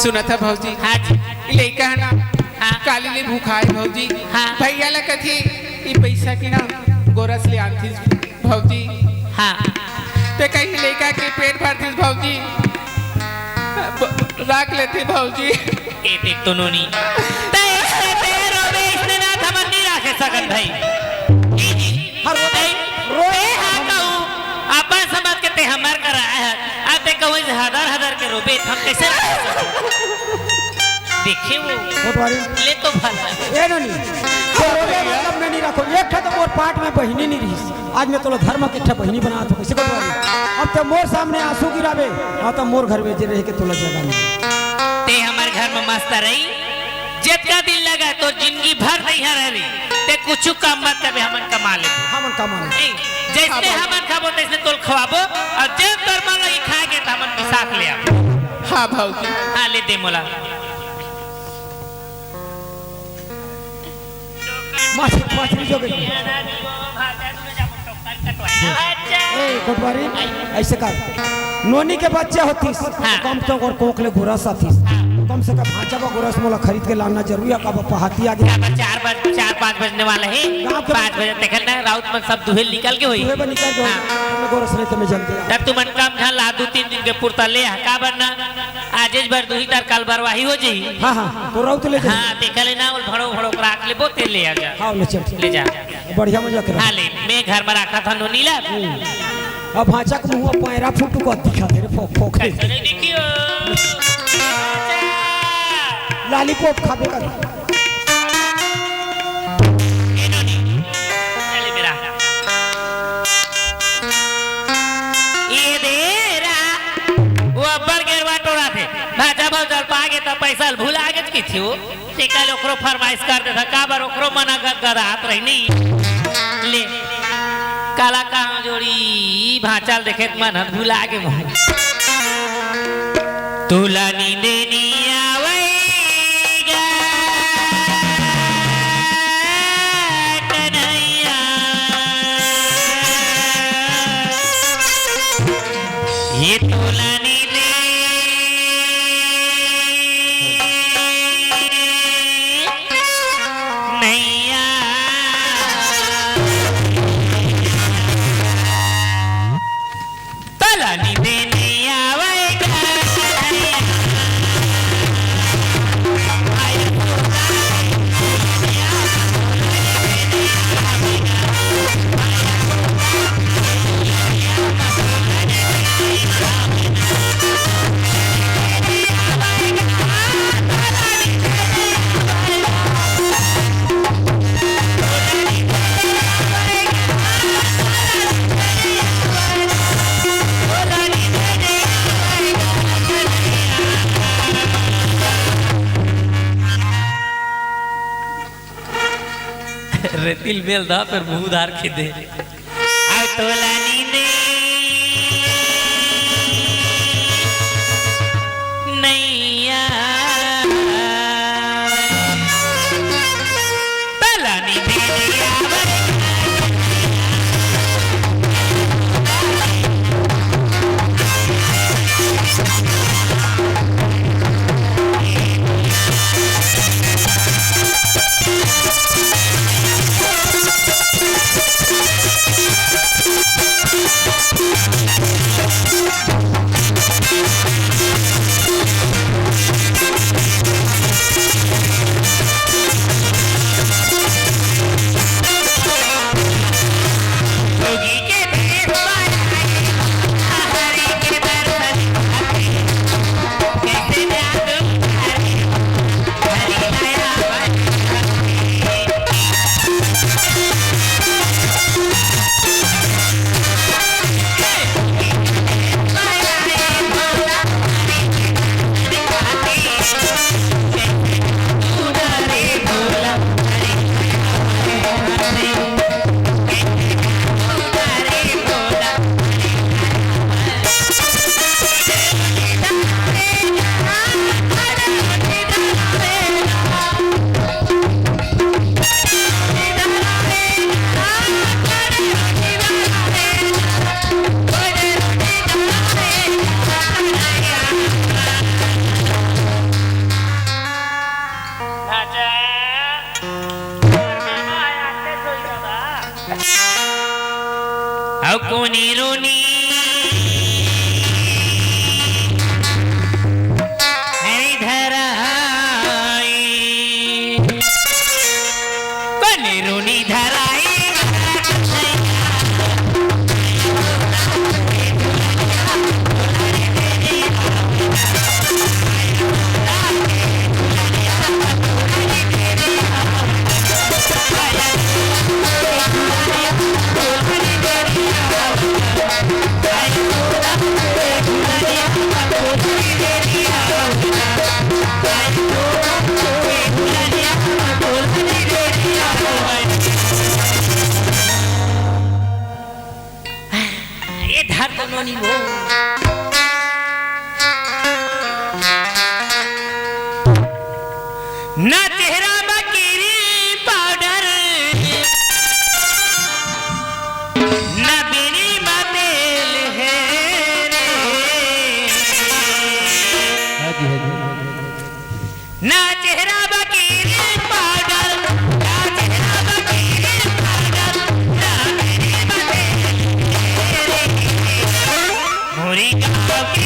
सुना था भौजी। हाँ जी। लड़का है ना हाँ। काली ले भूखाए भौजी। हाँ। भैया ला कथी ये पैसा की ना गोरस ले आती भौजी। हाँ ते कहीं लड़का के पेट भरती भौजी रख लेते भौजी। ए देख तो नोनी ते इसने तेरो बे इसने ना थमन नहीं रखे सकन भाई। हर रोए हाँ कहूँ अपन समझ के ते हमार कर रहा है अब ते कहूँ हदर हदर के रोबे हम कैसे रख सकते देखे वो कोटवारी ले तो भला ए नोनी तो रोबे मतलब मैं नहीं रखो एक ठे तो मोर पाट में बहिनी नहीं रही आज मैं तोला धर्म के ठे बहिनी बना तो कैसे कोटवारी अब तो मोर सामने आंसू गिरावे हाँ तो मोर घर में जे रह के तोला जगह नहीं ते हमार घर में मस्त रही जितना दिन लगा तो जिंदगी भर नहीं रही ते कुछ काम मत करे हमन कमा ले हमन कमा ले जैसे हमन खाबो तैसे तोल खवाबो और जब तोर मन लगी खाएगे तो हमन पिसाक ले आओ। हाँ भौजी। हाँ ले दे मोला माछली जो गई ए कोटवारी ऐसे कर नोनी के बच्चे होतीस हाँ। कम तो और कोकले गोरस आतीस कम से कम भांचा का गोरस मोला खरीद के लाना जरूरी है कब पहाती आ गया 4-5 बजने वाला है 5 बजे देखल ना राउत में सब दुहेल निकल के हुई तुहे बन निकल गयो मैं गोरस नहीं तो मैं जल्दी तब तू मन काम झा ला 2-3 दिन के पुरता ले का बनना आजेज भर दुही तार कल बरवाही हो जाई। हां हां तो राउत ले जा हां देखल ना और भड़ो भड़ो राख ले बोते ले आ जा। हां ले चल ले जा बढ़िया मजा कर हां ले मैं घर में रखा था नोनीला अब भांचा के मुंह पैरा फुटू को दिखा दे रे फोक कैसे नहीं देखियो लॉलीपॉप खाबे का चले मेरा ये देरा वो अब्बर गेरवा टोरा थे भाजा भाव जल पागे तो पैसा भूल आगे की थी वो टेकल ओकरो फरमाइश कर दे था का बार ओकरो मना गदात रहनी ले काला कहाँ जोड़ी भांचाल देखे मन हद भूल आगे मोह तुला नींदे नी आवेगा कन्हैया ये तुला नींदे नैया तुला नींदे नहीं आवेगा रेतिल मेल दा पर मुंह धार खिदे आ तोला नींदे नैया तोला नींदे नैया अब कोनी रोनी हरी धराई कोनी रोनी धराई ये धर तो नोनी वो ना चेहरा बकीरी पाउडर ना बेनी बातेल है रे ना चेहरा बकीरी पाउडर ना चेहरा बकीरी पाउडर ना बेनी बातेल है रे मोरी गाँव की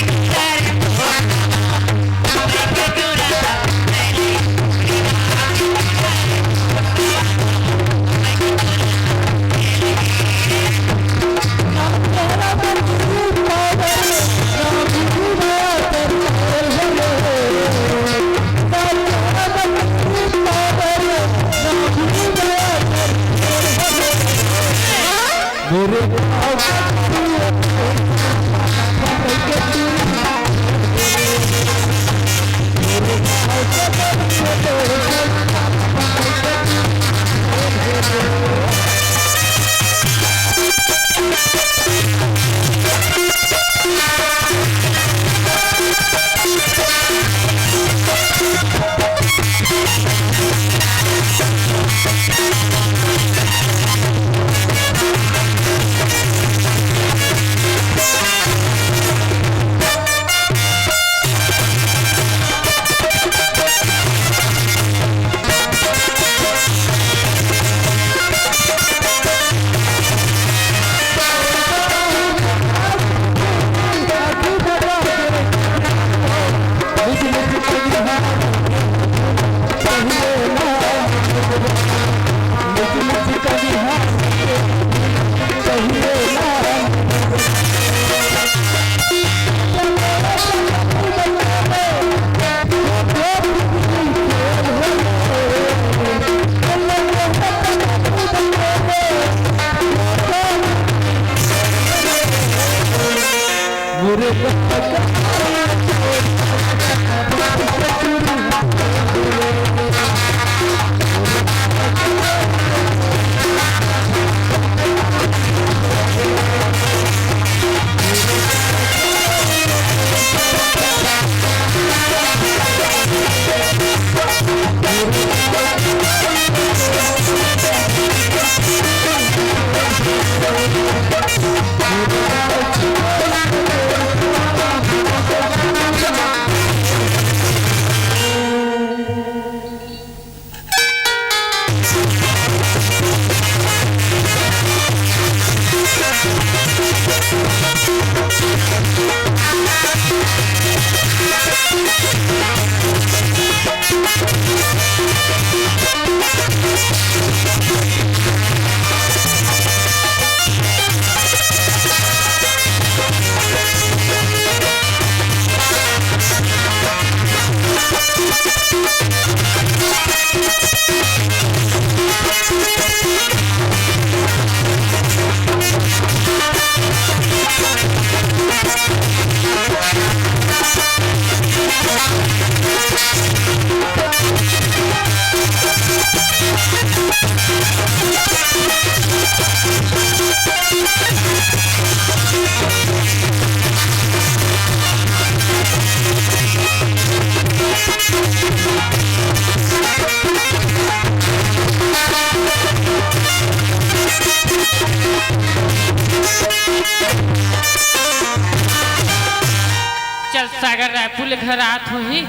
गुजर सागर रायपुर घर आत होही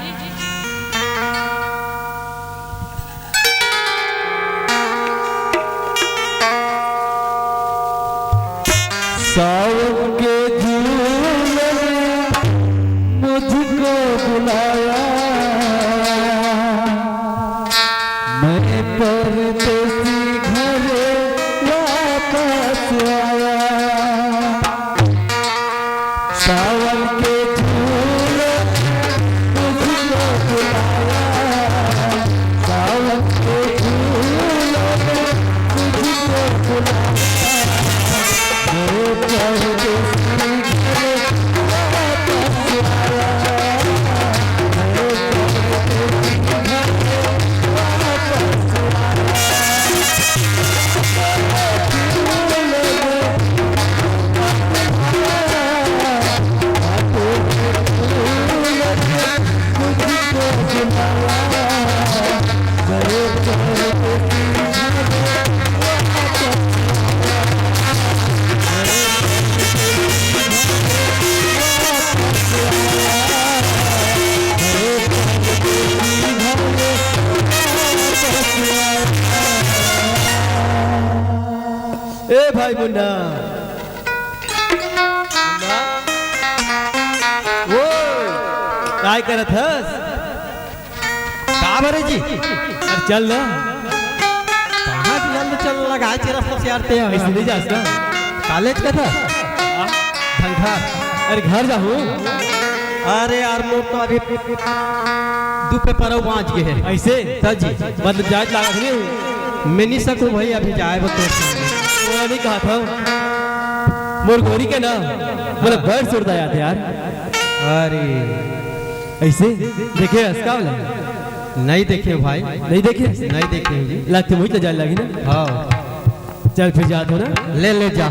वापस आया सावन के झूले तुझको बुलाया सावन के झूले तुझको बुलाया मेरे परदेसी घर वापस आया ए भाई मुन्ना वो काय करत हस का बरे जी अरे चल ना कहाँ चल लगा रास्ता से आते हैं ऐसे नहीं जास ना कॉलेज का था धनखा अरे घर जाऊँ अरे यार मोर तो अभी दो पेपर पाँच के है ऐसे सर जी मतलब जांच लगा नहीं मैं नहीं सकूँ भाई अभी जाए तो नहीं कहा था मोर गोरी के ना मतलब बड़ सुरता याद यार अरे ऐसे देखे हंसका वाला नहीं देखे भाई नहीं देखे जी लगते मुझे तो जाने लगी ना हाँ चल फिर जा दो ना ले जा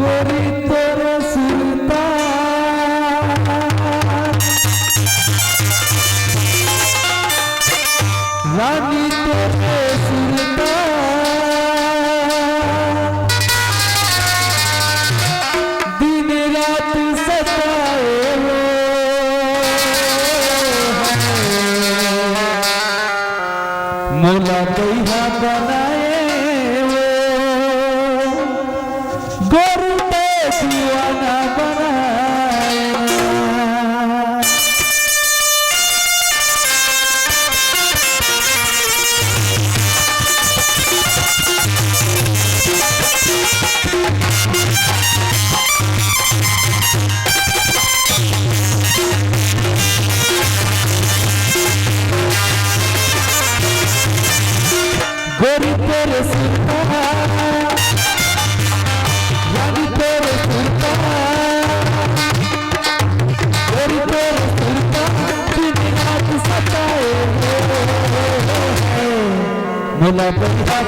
गोरी तेरे सुरता रानी तेरे सुरता मोला बैहा बनाए वो गोरू पे दीवाना बनाए गोरी तेरे सुरता रानी तेरे सुरता गोरी तेरे सुरता दिन रात सताए मोला बंधा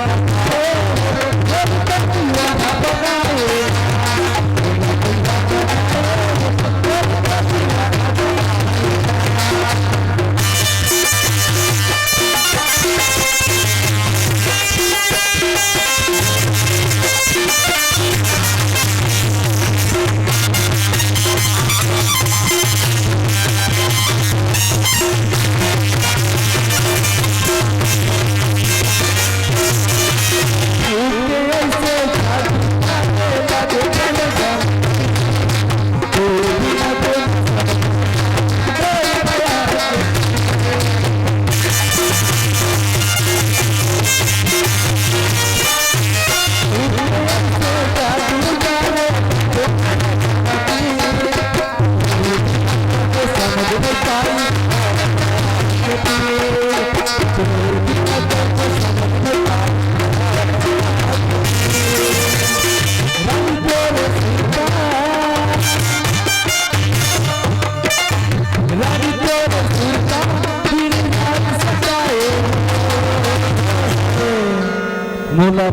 मोला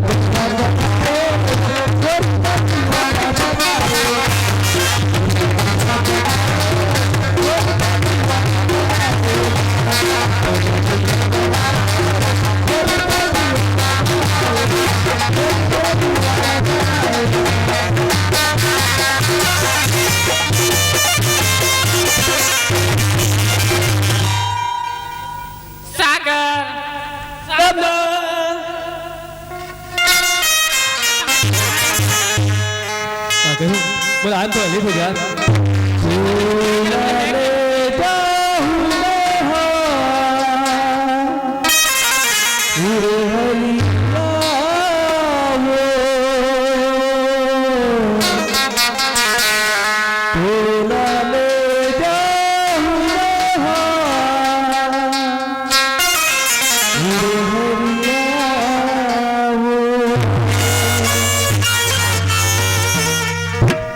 बोला आन तो अलीफ हो यार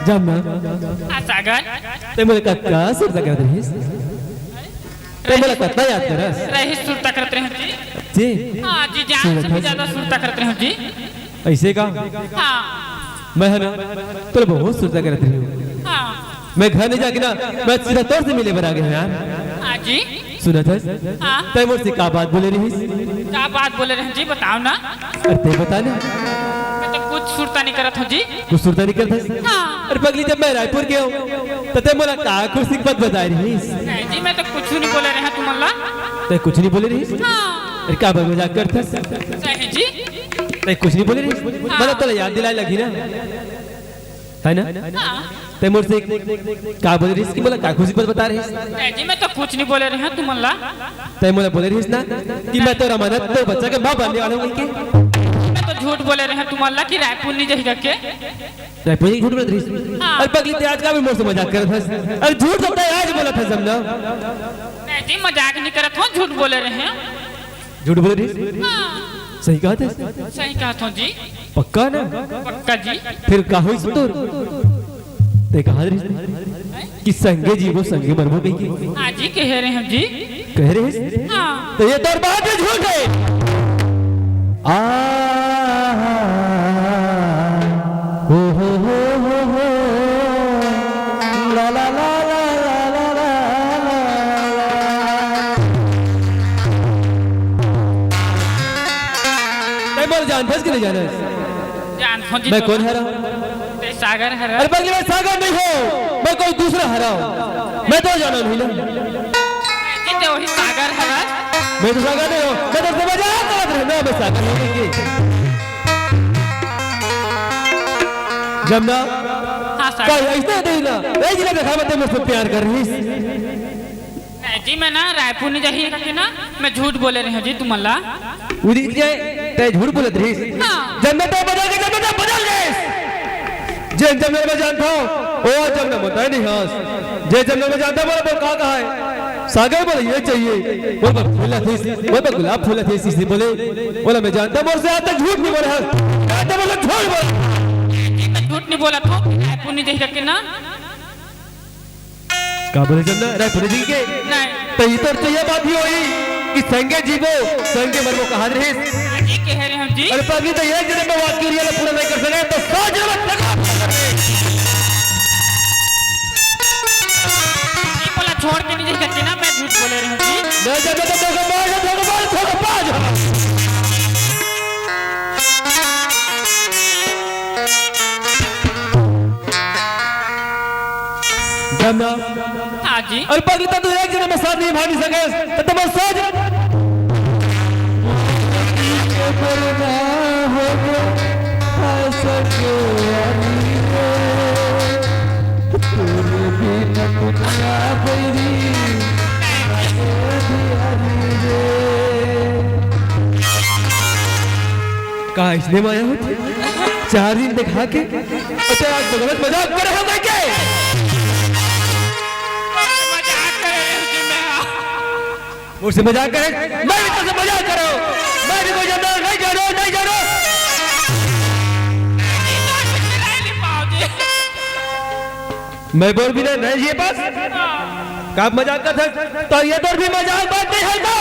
जमना हाँ सागर ते मुझे कत्ता सुरता करत रहीस ते मुझे कत्ता याद करस रही सुरता करते हैं जी जी हाँ जी जान से भी ज्यादा सुरता करते हैं जी ऐसे का हाँ मैं है ना तो बहुत सुरता करत रही हूँ हाँ मैं घर नहीं जाके ना मैं सीधा तौर से मिले बना गया यार हाँ जी सुना था हाँ ते मुझसे का बात बोले रहीस क्या बात बोले रहे हैं जी बताओ ना अरे ते बता ना मैं तो कुछ सुरता नहीं करत हूँ जी कुछ सुरता नहीं करता हाँ अरे पगली जब मैं रायपुर गया हूँ तो ते मुझे का कुछ सिकत बता रहीस नहीं जी मैं तो कुछ नहीं बोले रहे हैं तुम अल्लाह ते कुछ नहीं बोले रहीस हाँ अरे का मजाक करता सही जी ते कुछ नहीं बोले रहीस मतलब तो याद दिलाई लगी ना है ना हाँ ते मुझसे का बोले रहीस कि बोला का खुशी बात बता रहीस नहीं जी मैं तो कुछ नहीं बोले रहे हैं तुम अल्लाह ते मुझे बोले रहीस ना कि मैं तो रमानत तो बच्चा के मां बनने वाला हूं के मैं तो झूठ बोले रहे हैं तुम अल्लाह की रायपुर नहीं जाएगा के रायपुर ही झूठ बोल रहीस हाँ। अरे पगली ते आज का भी मुझसे मजाक कर था अरे झूठ तो आज बोला था समझा नहीं जी मजाक नहीं करत हूँ झूठ बोले रहे हैं झूठ बोल रहीस हाँ सही कहा था सही कहा था जी पक्का ना पक्का जी फिर का हुई सुतुर ते कहा रहीस कि संगे जीवो संगे मरबो कहीं की हाँ जी कह रहे हैं जी कह रहीस हाँ तो ये तो बात है झूठ है आ हो ला ला ला ला ला ला मैं बोल जानता कि नहीं जाना जान हूँ जी मैं तो- कौन हरा हूँ ते सागर है अरे पगली मैं सागर नहीं हूँ मैं कोई दूसरा हरा हूँ मैं तो जाना नहीं ना जी तो वही सागर है मैं तो सागर नहीं हूँ मैं तो मजाक करत रहना मैं सागर नहीं की जमना हाँ क्या सागर ऐसे नहीं ना एक जिला देखा मैं मुझसे प्यार कर रही नहीं जी मैं ना रायपुर नहीं जाइएगा कि ना मैं झूठ बोले रहे हैं जी तुम अल्लाह उदी जाए ते झूठ बोलत रही हाँ जन्नत तो बदल गए जे जन्नत में जानता हूँ ओ जन्नत बताए नहीं हंस जे जन्नत में जानता बोला बोल कहा है सागर बोले ये चाहिए बोल पर फूला थी बोल पर गुलाब फूला थी इसी बोले बोला मैं जानता हूँ मुझसे आज तक झूठ नहीं बोला जानता बोला झूठ बोला मैं झूठ नहीं बोला था रायपुर नहीं जाइएगा कि ना का बोले जन्नत रायपुर जी के नहीं तो ये तो ये बात ही हुई कि संगे जीवो संगे मरबो कहा रहे जी कह रहे हैं जी अरे पगली तो एक जने में वाक्य रियल पूरा नहीं कर सके तो 100 जने में लगा जी बोला छोड़ के नहीं जाइएगा कि ना मैं झूठ बोले रहे हैं जी मैं जब तो धोखे बाज जमना हाँ जी अरे पगली तो एक जने में साथ नहीं भाग सके तो तुम 100 जने कहा इसने माया होती 4 दिन दिखा के अच्छा आज भगवत मजाक कर रहे हो मैं क्या मजाक कर रहे हैं जी मैं मुझसे मजाक करे मैं भी तुझसे मजाक करो मैं भी कोई जानता नहीं जानो नहीं पाओ जी मैं बोल भी नहीं ये पास का मजाक कर था तो ये तो भी मजाक बात नहीं है तो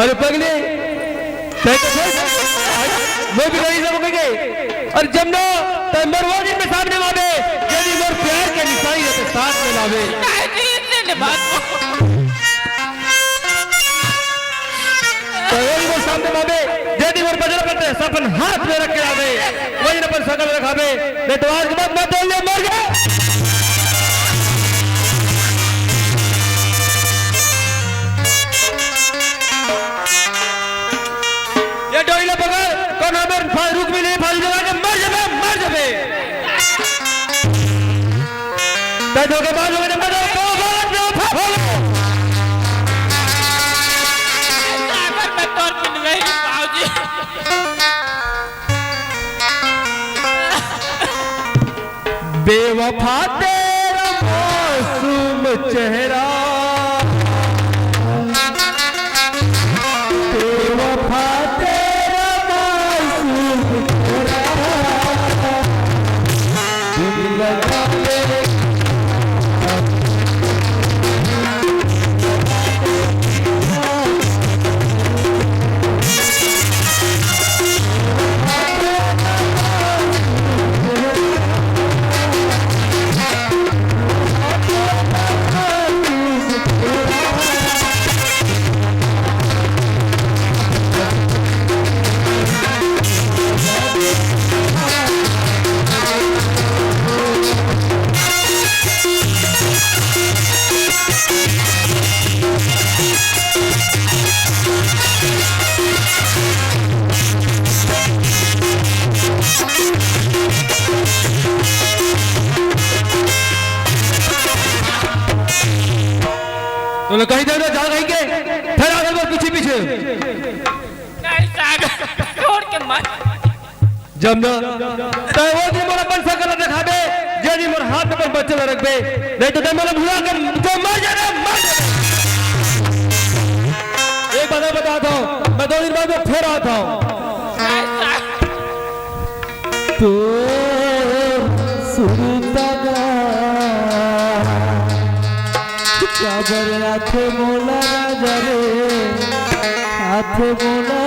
अरे पगले मैं भी नहीं समझेंगे और जब ना तो मरवाजी में सामने लावे यदि मोर प्यार के निशानी रहते साथ में लावे तो यदि मोर सामने लावे यदि मोर बजर करते सपन हाथ में रख के लावे वही अपन सकल रखावे नहीं तो आज के बाद मैं बोल ले मर गया ये डोइला पकड़ कौन हमें फारूक भी नहीं फारूक जगह के मर जावे ते धोखे बाज हो गए मर सागर मैं तौर पे नहीं पाओ जी बेवफा तेरा मासूम चेहरा बेवफा तेरा मासूम तो लोग कहीं दे जा कहीं के फिर आ गए पीछे पीछे नहीं सागर छोड़ के मत जब ना तो वो दिन मोरा अपन सकल दिखाबे जे दिन मोर हाथ में बच्चे रखबे नहीं तो मोरा भुला के जो मर जाना मर जाना। एक बात बताता हूँ मैं 2 दिन बाद फिर आता हूँ तो सुरतागा काबर हाथ मोला राजा रे हाथ मोला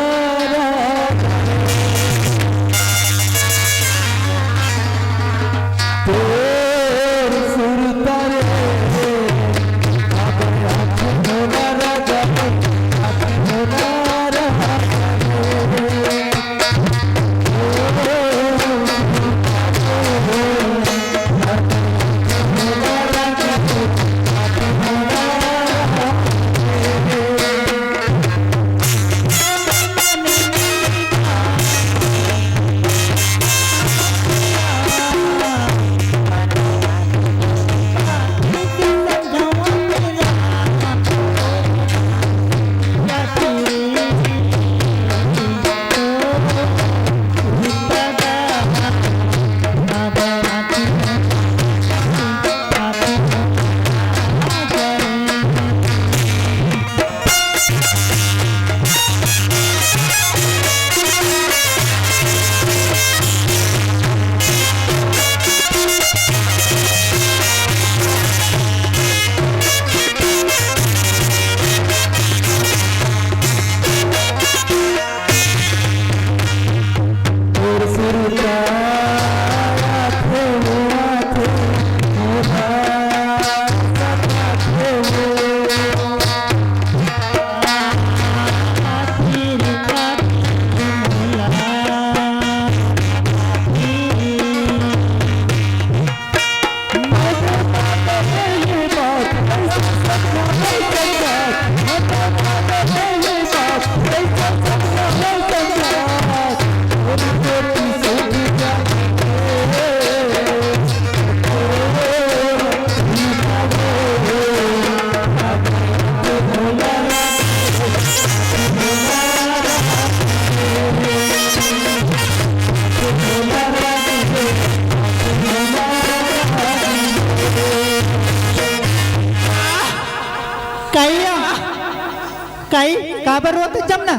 काही काबर रोते जमना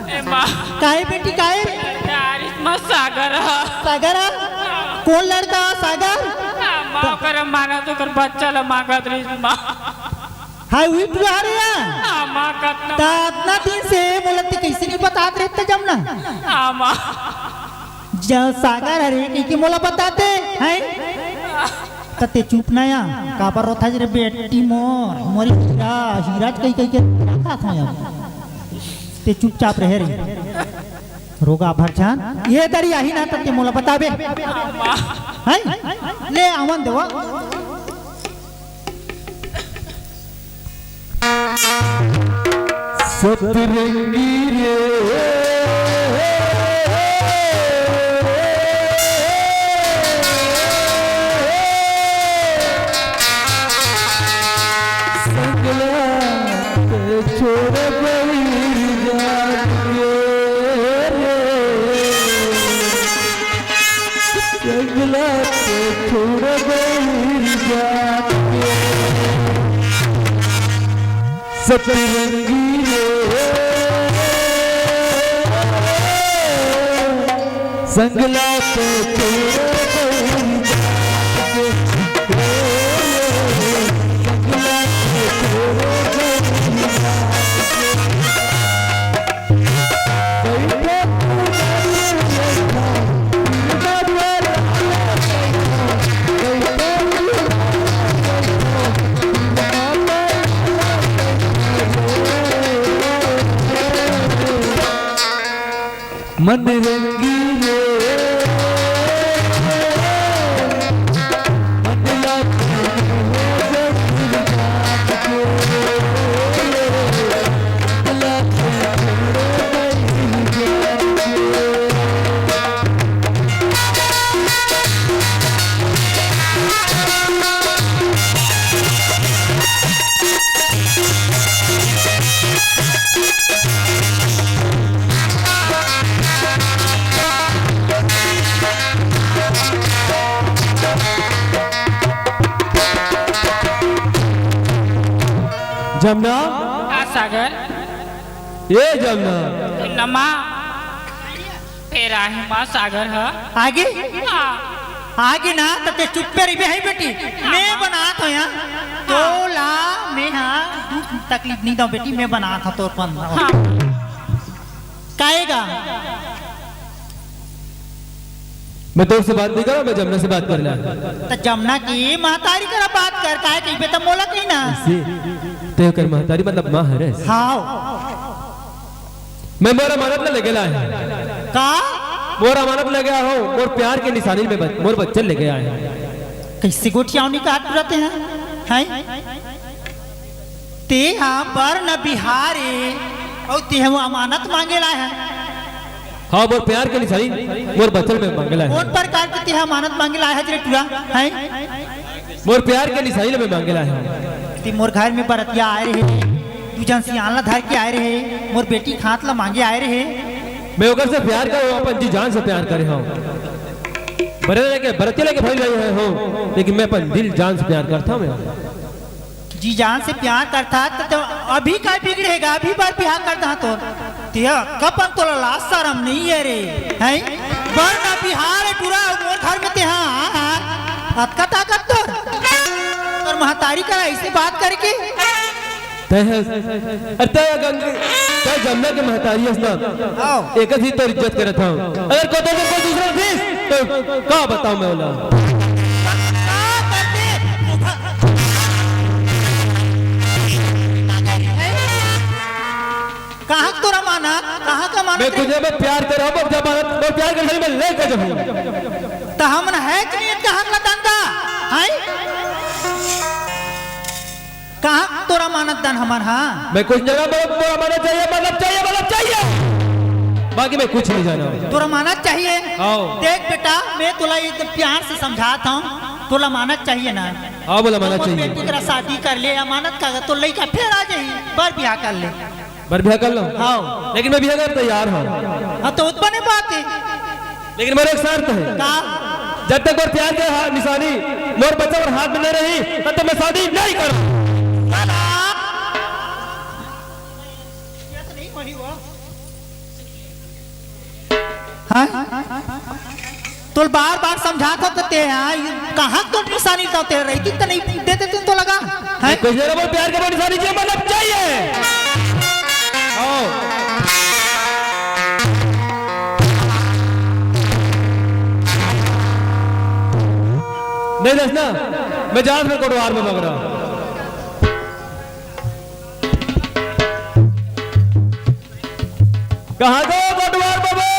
ए माँ काय बेटी काय यार इसमें सागर है सागर कौन लड़का सागर माँ कर माना तो कर बच्चा ला मांगा रही माँ हाय हुई तू आ रही है माँ कतना इतना दिन से बोलती कैसे नहीं बतात रहते जमना माँ सागर हरे की मोला बताते हैं तते चुप नया काबर रोथा जरे बेटी मोर मोरी हीरा हीराज कई कई के था यार ते चुपचाप रह रही रोगा भरछान ये दरिया ही ना तते मोला बताबे हैं ले आवन देवा सतरंगी रे सतरंगी रे संगला तो मन रंगी रे मन जमुना का सागर ये जमुना नमा फेरा है माँ सागर है आगे हाँ। आगे ना तो ते चुप पे रही है बेटी मैं बना था यहाँ तो ला मैं हाँ तकलीफ नहीं दो बेटी मैं बना था तो पन हाँ। काएगा मैं तो उससे बात नहीं कर रहा, मैं जमुना से बात कर रहा तो जमुना की महतारी करा बात कर काहे कहीं पे तो मोला कहीं ना ते कर महतारी मतलब माँ हरस हाँ मैं मोर अमानत न ले गया है का मोर अमानत ले गया हो मोर प्यार के निशानी में मोर बच्चन ले गया है कैसे गोठियावनी का हाथ रहते हैं हैं ते हाँ पर न बिहारे और ते वो अमानत मांगे ला है हाँ मोर प्यार के निशानी मोर बच्चन में मांगला है कौन प्रकार के ते अमानत मांगे ला है जरे टुरा हैं मोर प्यार के निशानी में मांगला है ते मोर घर में बरतिया आए रहे तू जन सियाला धर के आए रहे मोर बेटी खात ला मांगे आए रहे मैं ओकर से प्यार कर अपन जी जान से प्यार करे हूँ बरते लेके भाई रहे हो लेकिन मैं अपन दिल जान से प्यार करता हूँ जी जान से प्यार करता तो अभी का बिगड़ेगा अभी बार प्यार करता तो तिया कपन तो लाश शर्म नहीं है रे हैं वरना बिहार है पूरा मोर घर में ते हां अतका ताकत तो और महतारी का ऐसे बात करके अरे जमुना के महतारी ना एक ही तो इज्जत करत हूँ अगर को तो कोई दूसरा थी तो का बताऊं मैं बोला कहाँ तोरा माना कहाँ का माना मैं कुछ मैं प्यार कर रहा हूँ जब मैं प्यार करने में लेकर जाऊँ तो हमन है कि नहीं कहाँ का धंधा है कहाँ तोरा मानत दान हमार हाँ मैं कुछ जगह मतलब चाहिए बाकी मैं कुछ नहीं जाना तोरा मानत चाहिए आओ। देख बेटा मैं तुला ये प्यार से समझाता हूँ तोला मानत चाहिए ना हाँ बोला माना तो चाहिए बेटी करा शादी कर ले अमानत का तो लड़का फिर आ जाई बर ब्याह कर ले बर ब्याह कर लो हाँ लेकिन मैं ब्याह कर तैयार हूँ हाँ तो उत्पन्न बात है लेकिन मेरा एक शर्त है का जब तक मोर प्यार के निशानी मोर बच्चा और हाथ में नहीं रही तब तक मैं शादी नहीं करूँ हाँ तो बार बार समझाता तो ते कहाँ तो निशानी तो तेरे रही थी तो नहीं देते तुम तो लगा है कुछ जगह मोर प्यार के निशानी चाहिए मतलब चाहिए आओ। नहीं दसना मैं जान में कोटवार में मांग रहा हूँ कहाँ गो कोटवार बाबू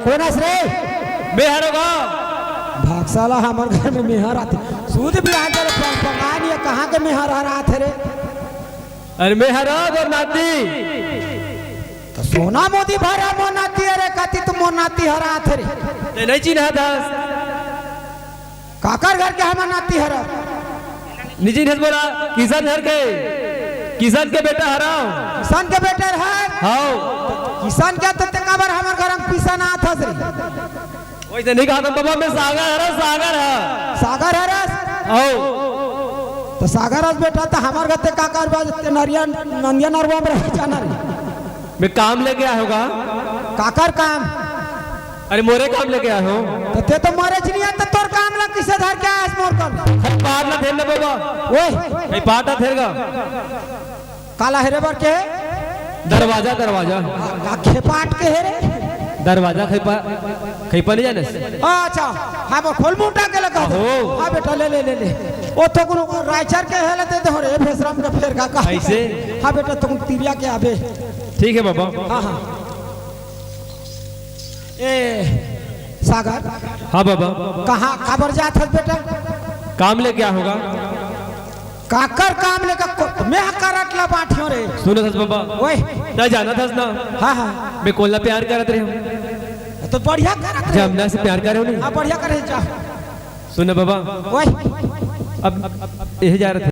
कोनस रे मेहर होगा भागशाला हमारे घर में मेहर आते सूद भी आ गए पकान ये कहाँ के मेहर आ रहा थे रे अरे मेहरा और नाती तो सोना मोदी भरा मो नाती अरे कति तुम मो नाती हरा थे रे ते नहीं चिन्हा था काकर घर के हमार नाती हरा निजी ने बोला किसान घर के किसान के बेटा हराओ सन के बेटे है हाँ किसान क्या तो ते काबर हमर घर में पीसा ना था रे वैसे नहीं कहा था बाबा मैं सागर है सागर है सागर है रस ओ तो सागर रस बेटा तो हमार घर ते का करबा ते नरिया नंदिया नरवा में रह जाना रे मैं काम लेके आया होगा काकर काम अरे मोरे काम लेके आया हूँ तो ते तो मारे चिनिया तो तोर काम ला किसे धर के आस मोर कर पार ना थे ना बाबा ओए नहीं पार ना थेगा काला हेरे बर के दरवाजा दरवाजा खेपाट के हेरे दरवाजा खैपा खैपा नहीं जाने अच्छा हाँ वो खोल मुंटा के लगा दो ओहो। हाँ बेटा ले ले ले ले ओ तो कुनो राइचर के हेले दे दो रे फेसराम का फेर का ऐसे? हाँ बेटा तुम तिरिया के आबे ठीक है बाबा हाँ हाँ ए सागर हाँ बाबा कहाँ खबर जात है बेटा काम लेके आया होगा काकर काम लेकर मैं करटला बाठियों रे सुनो थस बाबा ओए ना जाना थस ना हाँ हाँ मैं कोल्ला प्यार करत रही हूँ तो बढ़िया करत रे जमुना से प्यार करे हो नहीं हाँ बढ़िया करे जा सुनो बाबा ओए अब यही जा रहे थे